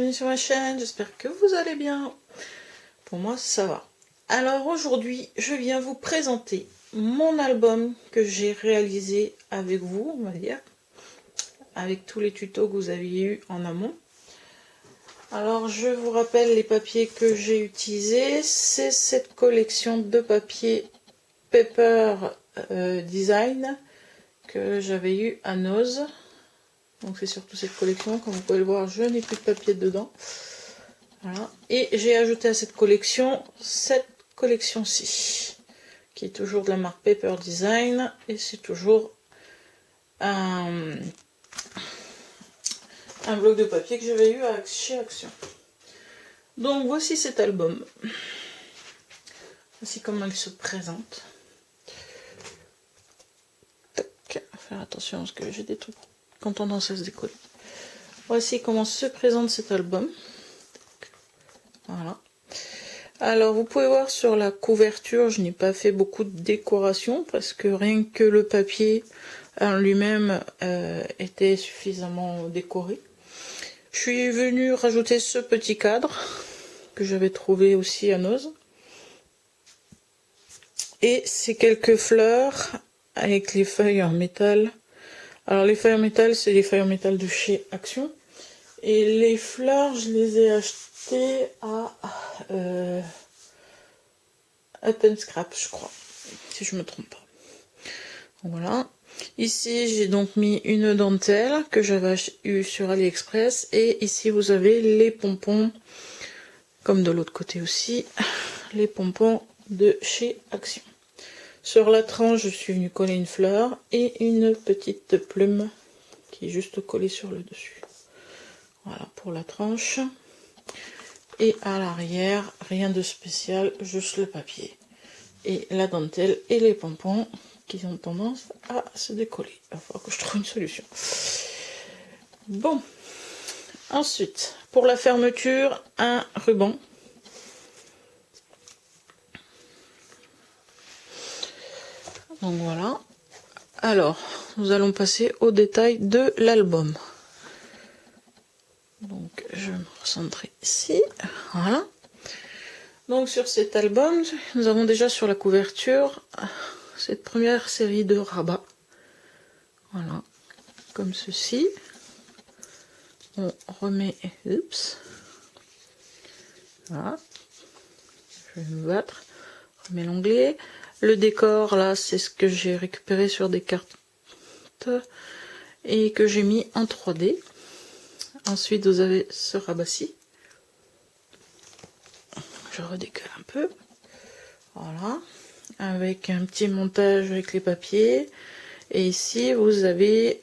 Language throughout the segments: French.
bienvenue sur ma chaîne, j'espère que vous allez bien. Pour moi ça va. Alors aujourd'hui je viens vous présenter mon album que j'ai réalisé avec vous, on va dire, avec tous les tutos que vous avez eu en amont. Alors je vous rappelle les papiers que j'ai utilisés, c'est cette collection de papiers Paper Design que j'avais eu à Noz. Donc c'est surtout cette collection, comme vous pouvez le voir, je n'ai plus de papier dedans. Voilà. Et j'ai ajouté à cette collection cette collection-ci, qui est toujours de la marque Paper Design, et c'est toujours un bloc de papier que j'avais eu chez Action. Donc voici cet album. Voici comment il se présente. Tac, faire attention parce que j'ai des trucs quand tendance à se décoller. Voici comment se présente cet album. Voilà. Alors vous pouvez voir sur la couverture, je n'ai pas fait beaucoup de décoration parce que rien que le papier en lui-même était suffisamment décoré. Je suis venue rajouter ce petit cadre que j'avais trouvé aussi à Noz. Et ces quelques fleurs avec les feuilles en métal. Alors les feuilles en métal, c'est les feuilles en métal de chez Action. Et les fleurs, je les ai achetées à Up and Scrap, je crois, si je me trompe pas. Voilà. Ici, j'ai donc mis une dentelle que j'avais eu sur AliExpress. Et ici, vous avez les pompons, comme de l'autre côté aussi, les pompons de chez Action. Sur la tranche, je suis venue coller une fleur et une petite plume qui est juste collée sur le dessus. Voilà pour la tranche. Et à l'arrière, rien de spécial, juste le papier. Et la dentelle et les pompons qui ont tendance à se décoller. Il va falloir que je trouve une solution. Bon. Ensuite, pour la fermeture, un ruban. Donc voilà. Alors, nous allons passer au détail de l'album. Donc, je vais me recentrer ici. Voilà. Donc, sur cet album, nous avons déjà sur la couverture cette première série de rabats. Voilà. Comme ceci. On remet... Oups. Voilà. Je vais me battre. On remet l'onglet. Le décor, là, c'est ce que j'ai récupéré sur des cartes et que j'ai mis en 3D. Ensuite, vous avez ce rabat-ci. Je redécale un peu. Voilà. Avec un petit montage avec les papiers. Et ici, vous avez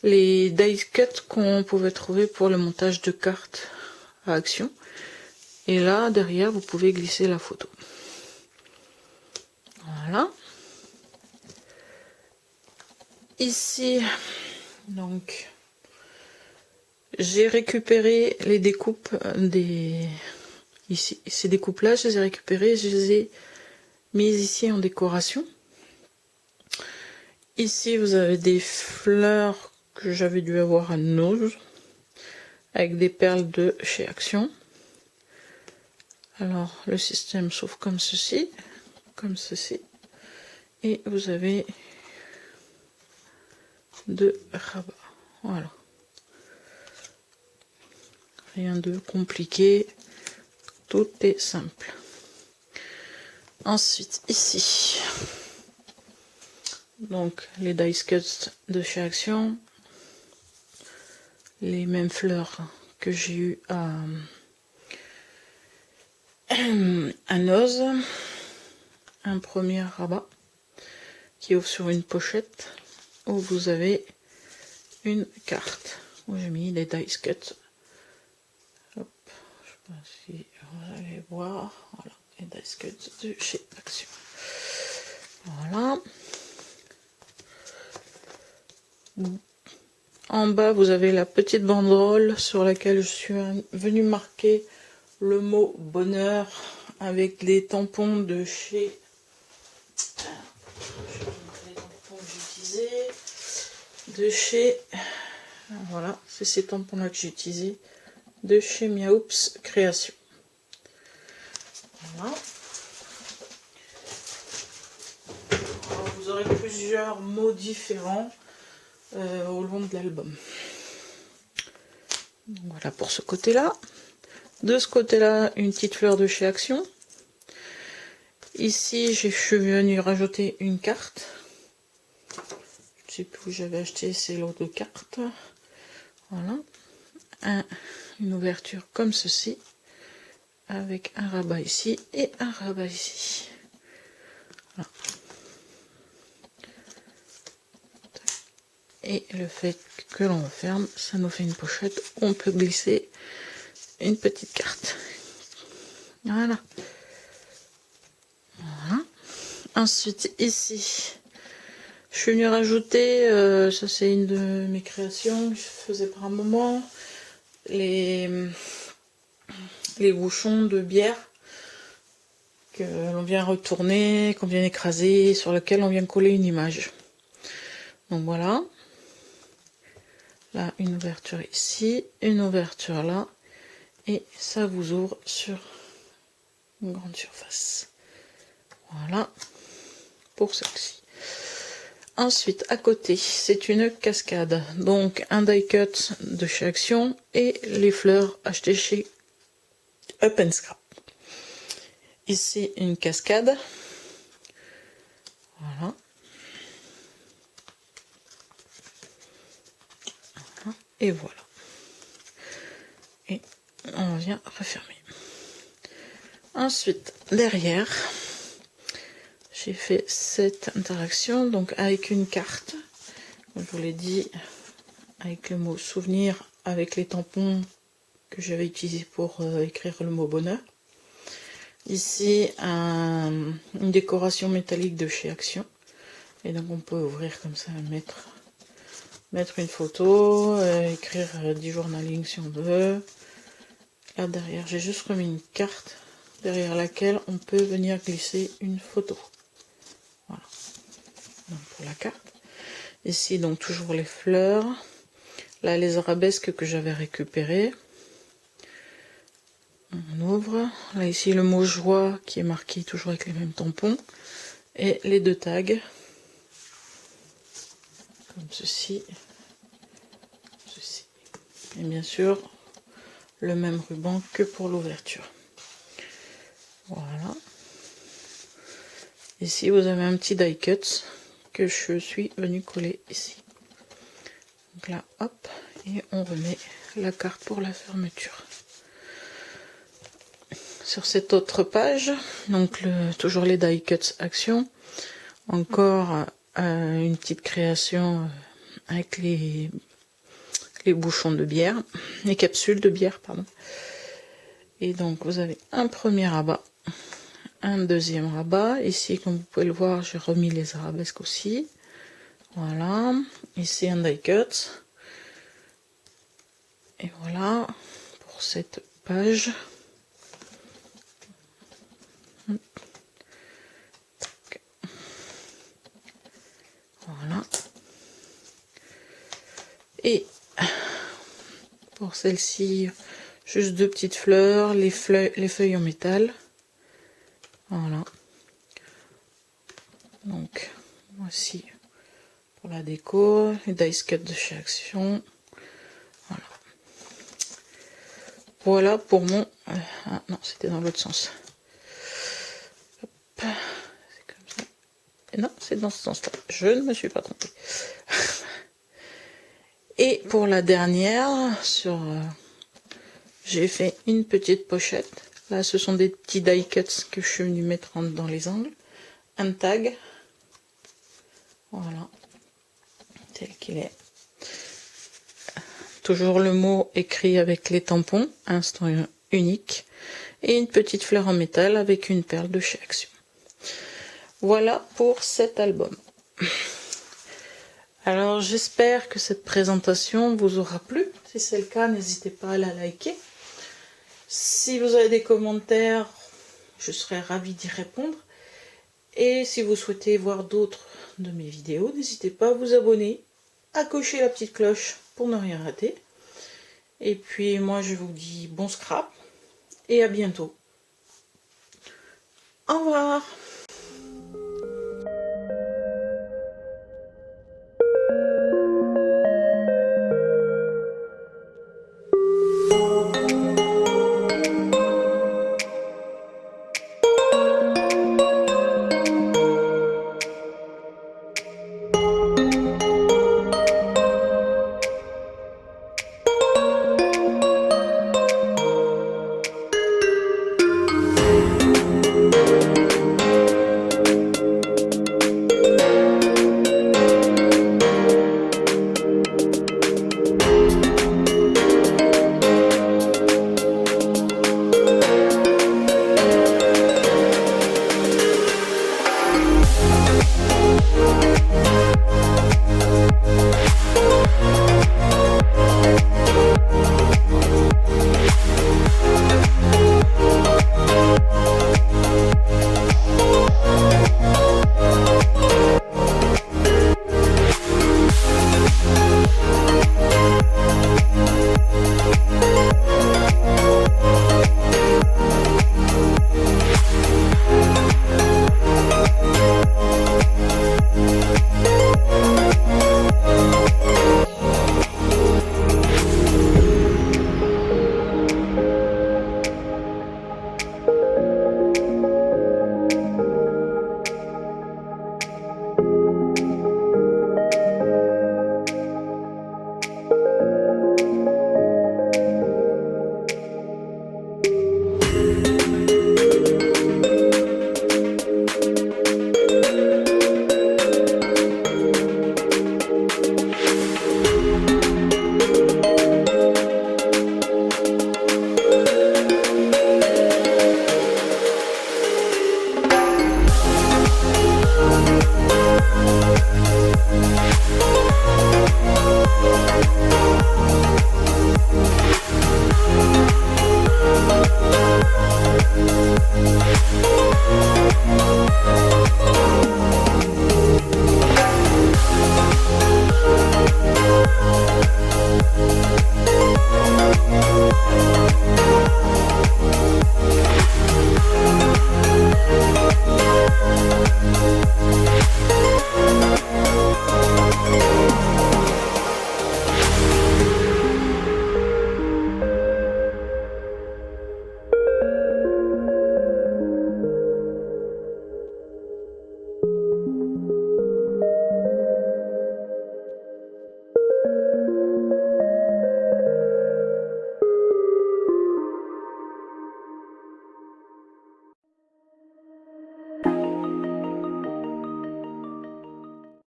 les die cuts qu'on pouvait trouver pour le montage de cartes à Action. Et là, derrière, vous pouvez glisser la photo. Voilà. Ici, donc, j'ai récupéré les découpes des... Ici, ces découpes-là, je les ai récupérées, je les ai mises ici en décoration. Ici, vous avez des fleurs que j'avais dû avoir à Noz, avec des perles de chez Action. Alors, le système s'ouvre comme ceci, et vous avez deux rabats. Voilà. Rien de compliqué, tout est simple. Ensuite, ici, donc les dice cuts de chez Action, les mêmes fleurs que j'ai eu à Noz, un premier rabat qui ouvre sur une pochette où vous avez une carte où j'ai mis les dice cuts. Hop, je sais pas si vous allez voir, voilà, les dice cuts de chez Action. Voilà. En bas, vous avez la petite banderole sur laquelle je suis venue marquer le mot bonheur avec les tampons de chez... Je vais vous montrer les tampons que j'ai utilisés. De chez Voilà, c'est ces tampons là que j'ai utilisés de chez Miaoups Création. Voilà. Alors, vous aurez plusieurs mots différents au long de l'album. Voilà pour ce côté-là. De ce côté-là, une petite fleur de chez Action. Ici, je suis venue rajouter une carte. Je ne sais plus où j'avais acheté ces lots de cartes. Voilà. Une ouverture comme ceci. Avec un rabat ici et un rabat ici. Voilà. Et le fait que l'on ferme, ça nous fait une pochette où on peut glisser une petite carte. Voilà. Voilà. Ensuite, ici, je suis venue rajouter, ça c'est une de mes créations que je faisais par un moment, les bouchons de bière que l'on vient retourner, qu'on vient écraser, sur lequel on vient coller une image. Donc voilà. Là, une ouverture ici, une ouverture là, et ça vous ouvre sur une grande surface. Voilà, pour celle-ci. Ensuite, à côté, c'est une cascade. Donc, un die cut de chez Action et les fleurs achetées chez Up & Scrap. Ici, une cascade. Voilà. Et voilà. Et on vient refermer. Ensuite, derrière, j'ai fait cette interaction donc avec une carte, comme je vous l'ai dit, avec le mot souvenir, avec les tampons que j'avais utilisés pour écrire le mot bonheur. Ici, une décoration métallique de chez Action. Et donc on peut ouvrir comme ça, mettre une photo, écrire du journaling si on veut. Là derrière, j'ai juste remis une carte derrière laquelle on peut venir glisser une photo. Voilà. Donc pour la carte. Ici, donc toujours les fleurs. Là, les arabesques que j'avais récupérées. On ouvre. Là, ici, le mot joie qui est marqué toujours avec les mêmes tampons. Et les deux tags. Comme ceci. Ceci. Et bien sûr, le même ruban que pour l'ouverture. Voilà. Ici, vous avez un petit die cut que je suis venue coller ici. Donc là, hop, et on remet la carte pour la fermeture. Sur cette autre page, donc toujours les die cuts Action, encore une petite création avec les bouchons de bière, les capsules de bière, pardon. Et donc vous avez un premier rabat, un deuxième rabat. Ici, comme vous pouvez le voir, j'ai remis les arabesques aussi. Voilà, ici un die cut. Et voilà pour cette page. Voilà. Et pour celle-ci, juste deux petites fleurs, les feuilles en métal. Voilà. Donc, voici pour la déco, les dice cut de chez Action. Voilà. Voilà pour mon... ah non, c'était dans l'autre sens. Hop. C'est comme ça. Et non, c'est dans ce sens-là. Je ne me suis pas trompée. Et pour la dernière, j'ai fait une petite pochette. Là, ce sont des petits die cuts que je suis venue mettre dans les angles. Un tag. Voilà. Tel qu'il est. Toujours le mot écrit avec les tampons. Instant unique. Et une petite fleur en métal avec une perle de chez Action. Voilà pour cet album. Alors j'espère que cette présentation vous aura plu. Si c'est le cas, n'hésitez pas à la liker. Si vous avez des commentaires, je serai ravie d'y répondre. Et si vous souhaitez voir d'autres de mes vidéos, n'hésitez pas à vous abonner. à cocher la petite cloche pour ne rien rater. Et puis moi je vous dis bon scrap et à bientôt. Au revoir.